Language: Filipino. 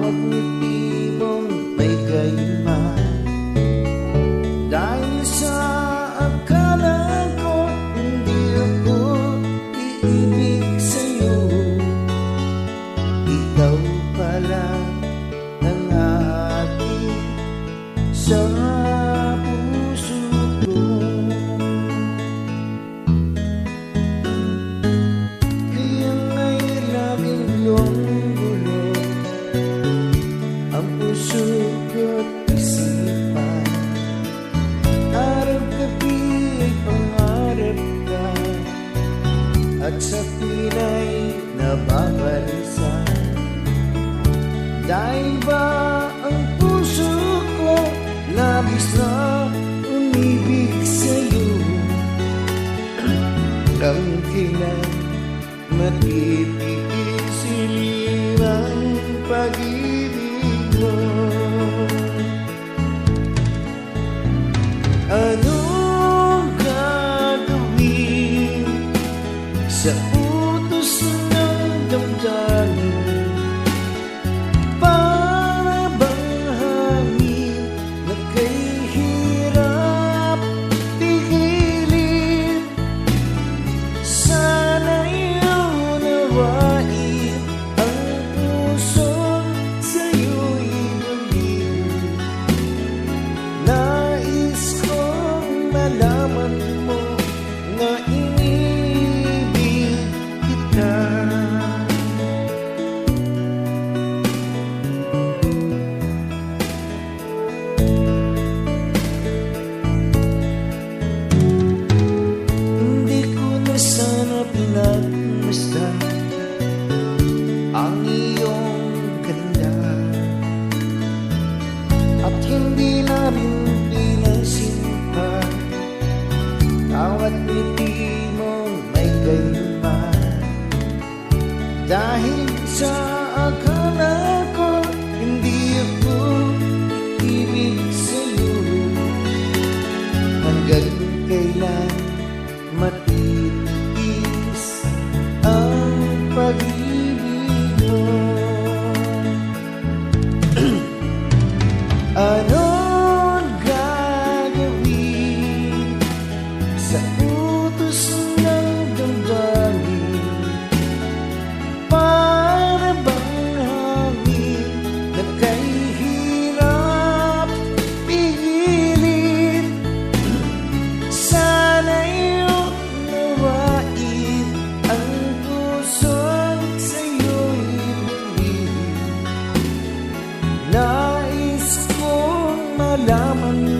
Bawat ngiti mong may gayma, dahil sa akala ko hindi ako iibig sa'yo. Ikaw pala ang aking sa puso ko. Kaya nga'y laging gulo ang puso ko't isipan. Araw-gabi ay pangarap ka, at sa pinay nababalisan. Dahil ba ang puso ko labis na umibig sa'yo? Ang kailan matitiisilin ang pag-ibig mo? Anong gagawin sa utos ng damdamin? Para bang hangin na kay hirap pigilin? Sana'y unawain ang pusong sa'yo'y baliw. Nais kong malaman mo na inibig kita. Hindi ko na sana pinagmasdan ang iyong ganda, at hindi na rin pinasimpa bawat ngiti mong may gayma. Dahil sa akala ko hindi ako ibig sa'yo. Hanggang kailan matitiis ang pag-ibig mo? Anong gagawin sa utos ng damdamin? Para bang hangin na kay hirap pigilin? Sana'y unawain ang pusong sa'yo'y baliw. Nais kong malaman